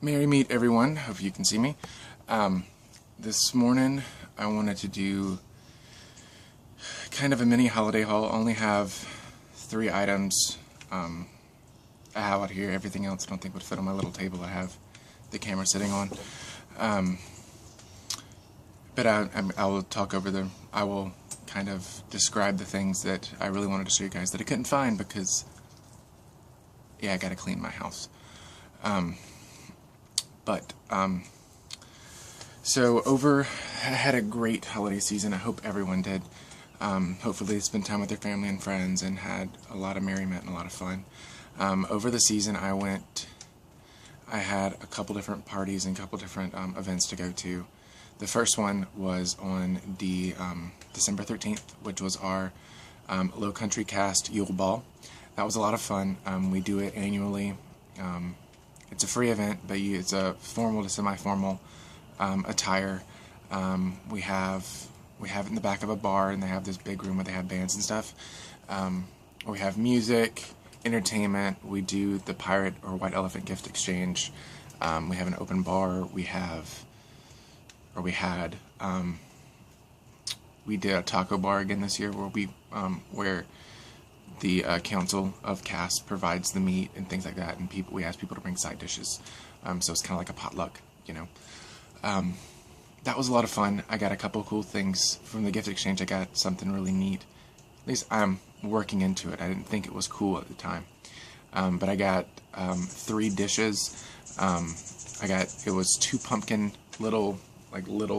Merry meet everyone. Hope you can see me. This morning I wanted to do kind of a mini holiday haul. I only have 3 items I have out here. Everything else I don't think would fit on my little table I have the camera sitting on. But I will talk over them. I will kind of describe the things that I really wanted to show you guys that I couldn't find because, yeah, I gotta clean my house. So I had a great holiday season. I hope everyone did. Hopefully they spent time with their family and friends and had a lot of merriment and a lot of fun. Over the season I had a couple different parties and a couple different events to go to. The first one was on the December 13th, which was our Low Country Cast Yule Ball. That was a lot of fun. We do it annually. It's a free event, but it's a formal to semi-formal attire. We have it in the back of a bar, and they have this big room where they have bands and stuff. We have music, entertainment. We do the pirate or white elephant gift exchange. We have an open bar. We did a taco bar again this year where the council of cast provides the meat and things like that, and we ask people to bring side dishes. So it's kind of like a potluck, you know. That was a lot of fun. I got a couple cool things from the gift exchange. I got something really neat. At least I'm working into it. I didn't think it was cool at the time. But I got 3 dishes. It was 2 pumpkin little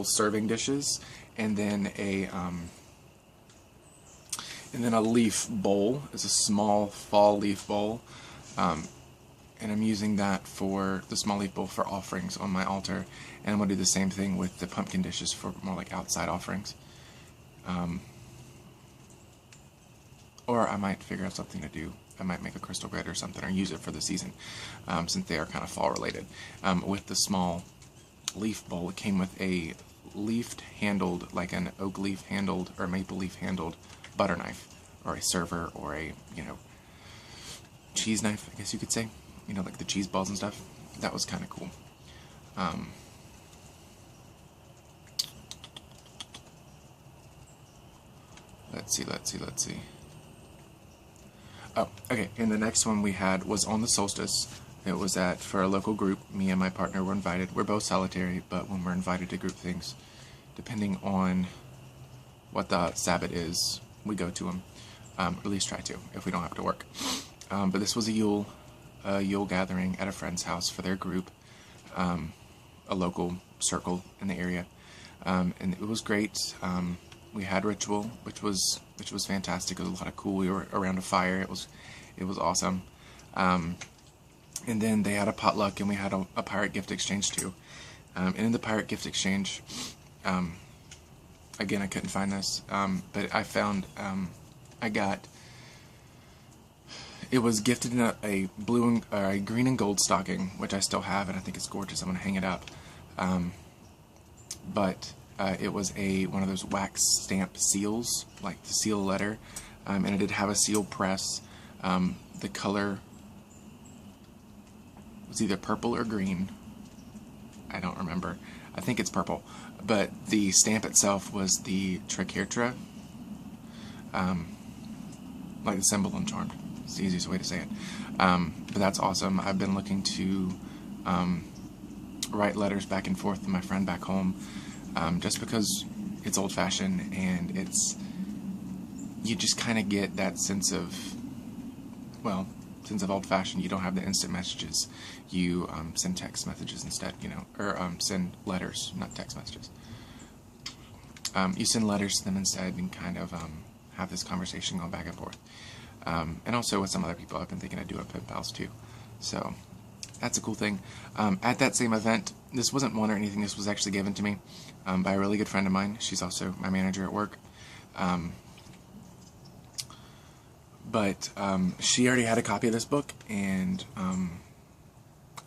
serving dishes, and then a leaf bowl. It's a small fall leaf bowl, and I'm using that for the small leaf bowl for offerings on my altar, and I'm going to do the same thing with the pumpkin dishes for more like outside offerings. Or I might figure out something to do. I might make a crystal grid or something, or use it for the season, since they are kind of fall related. With the small leaf bowl, it came with a leaf handled, like an oak leaf handled or maple leaf handled butter knife, or a server, or a, cheese knife, I guess you could say, like the cheese balls and stuff. That was kind of cool. Let's see. Oh, okay, and the next one we had was on the Solstice. It was for a local group. Me and my partner were invited. We're both solitary, but when we're invited to group things, depending on what the Sabbath is, we go to them. Or at least try to, if we don't have to work. But this was a Yule gathering at a friend's house for their group, a local circle in the area, and it was great. We had ritual, which was fantastic. It was a lot of cool. We were around a fire. It was awesome. And then they had a potluck, and we had a pirate gift exchange too. And in the pirate gift exchange, again, I couldn't find this, but I found it was gifted in a green and gold stocking, which I still have, and I think it's gorgeous. I'm gonna hang it up. But it was one of those wax stamp seals, like the seal letter, and it did have a seal press. The color was either purple or green. I don't remember. I think it's purple. But the stamp itself was the triquetra, like the symbol on Charmed. It's the easiest way to say it. But that's awesome. I've been looking to write letters back and forth to my friend back home, just because it's old-fashioned, and you just kind of get that sense of old-fashioned. You don't have the instant messages. You send text messages instead, or send letters, not text messages. You send letters to them instead, and kind of have this conversation going back and forth. And also with some other people, I've been thinking of doing pen pals too. So that's a cool thing. At that same event, this wasn't won or anything. This was actually given to me by a really good friend of mine. She's also my manager at work. But she already had a copy of this book, and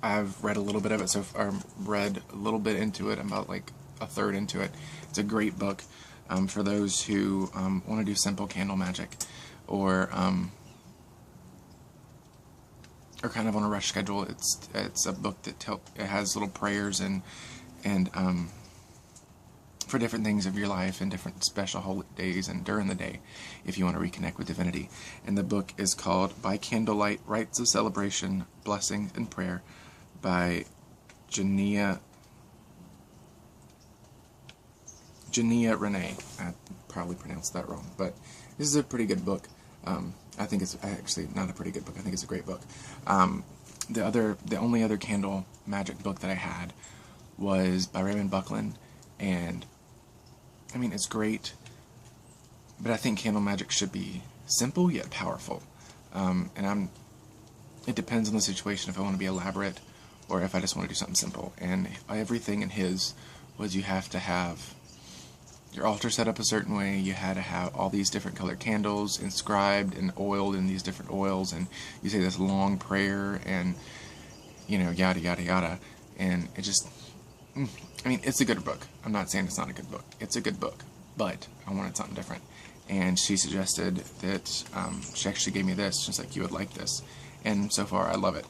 I've read a little bit of it so far. Read a little bit into it. I'm about like a third into it. It's a great book for those who want to do simple candle magic, or are kind of on a rush schedule. It's a book that it has little prayers and for different things of your life and different special holidays and during the day if you want to reconnect with divinity. And the book is called By Candlelight, Rites of Celebration, Blessing, and Prayer by Jania Renee. I probably pronounced that wrong, but this is a pretty good book. I think it's actually not a pretty good book. I think it's a great book. The only other candle magic book that I had was by Raymond Buckland, and I mean, it's great, but I think candle magic should be simple yet powerful. It depends on the situation if I want to be elaborate or if I just want to do something simple. And everything in his was you have to have your altar set up a certain way, you had to have all these different colored candles inscribed and oiled in these different oils, and you say this long prayer, and, you know, yada, yada, yada. And it just, I mean, it's a good book. I'm not saying it's not a good book. It's a good book, but I wanted something different. And she suggested that, she actually gave me this. She's like, you would like this. And so far, I love it.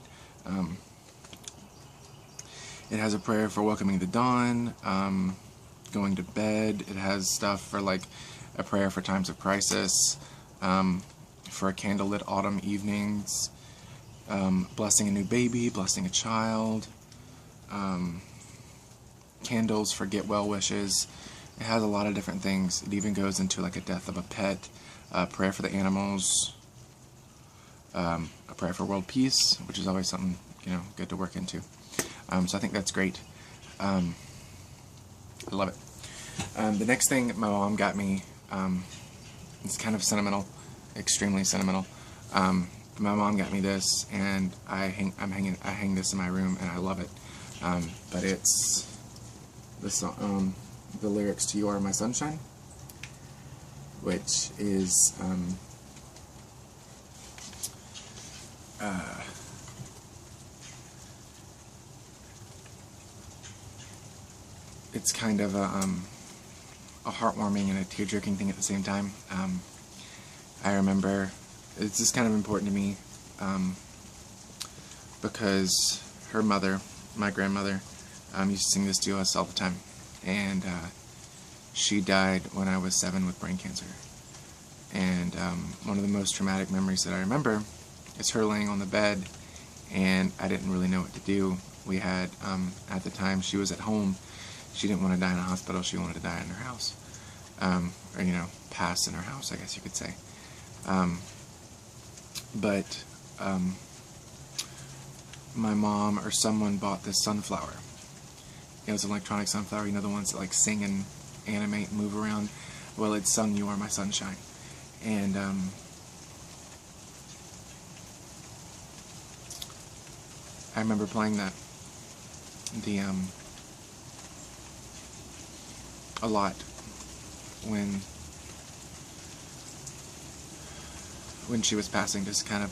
It has a prayer for welcoming the dawn, going to bed. It has stuff for like a prayer for times of crisis, for candlelit autumn evenings, blessing a new baby, blessing a child, candles for get well wishes. It has a lot of different things. It even goes into like a death of a pet, prayer for the animals, a prayer for world peace, which is always something, you know, good to work into. So I think that's great. I love it. The next thing my mom got me, it's kind of sentimental, extremely sentimental. My mom got me this, and I hang this in my room, and I love it. But it's the song, the lyrics to "You Are My Sunshine," which is it's kind of a heartwarming and a tear-jerking thing at the same time. I remember it's just kind of important to me because her mother, my grandmother, used to sing this to us all the time, and she died when I was 7 with brain cancer. And one of the most traumatic memories that I remember is her laying on the bed, and I didn't really know what to do. We had, at the time, she was at home. She didn't want to die in a hospital. She wanted to die in her house. Or, you know, pass in her house, I guess you could say. But my mom or someone bought this sunflower. It was an electronic sunflower, you know, the ones that like sing and animate and move around. Well, it sung "You Are My Sunshine." And I remember playing that a lot when she was passing, just kind of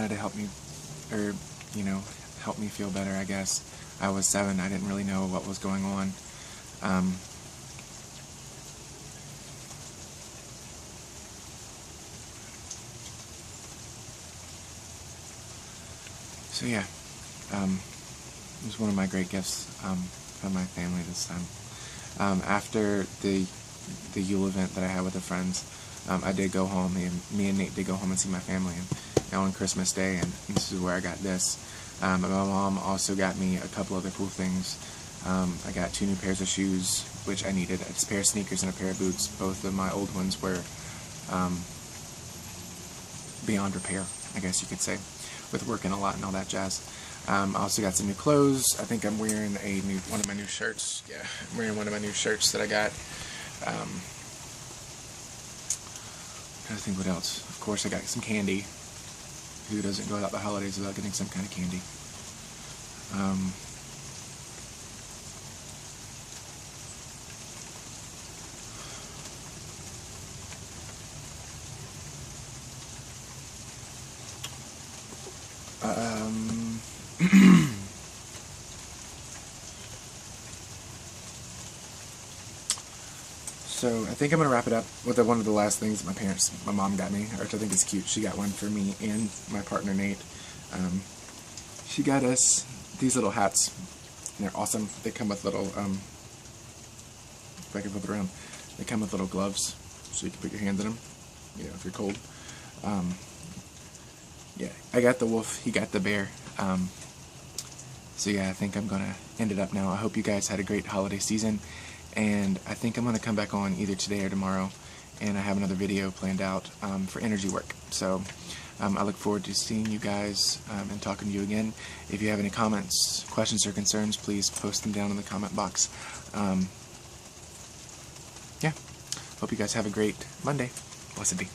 to help me, or, you know, help me feel better, I guess. I was 7, I didn't really know what was going on. So yeah, it was one of my great gifts from my family this time. After the Yule event that I had with the friends, I did go home, and me and Nate did go home and see my family, and on Christmas Day, and this is where I got this. My mom also got me a couple other cool things. I got 2 new pairs of shoes, which I needed. It's a pair of sneakers and a pair of boots. Both of my old ones were beyond repair, I guess you could say, with working a lot and all that jazz. I also got some new clothes. I think I'm wearing one of my new shirts. Yeah, I'm wearing one of my new shirts that I got. Trying to think what else. Of course, I got some candy. Who doesn't go out the holidays without getting some kind of candy? So I think I'm going to wrap it up with one of the last things my mom got me, which I think is cute. She got one for me and my partner Nate. She got us these little hats. And they're awesome. They come with little, if I can flip it around, they come with little gloves, so you can put your hands in them, if you're cold. Yeah, I got the wolf, he got the bear. So yeah, I think I'm gonna end it up now. I hope you guys had a great holiday season, and I think I'm gonna come back on either today or tomorrow, and I have another video planned out for energy work. So I look forward to seeing you guys and talking to you again. If you have any comments, questions, or concerns, please post them down in the comment box. Yeah, hope you guys have a great Monday. Blessed be.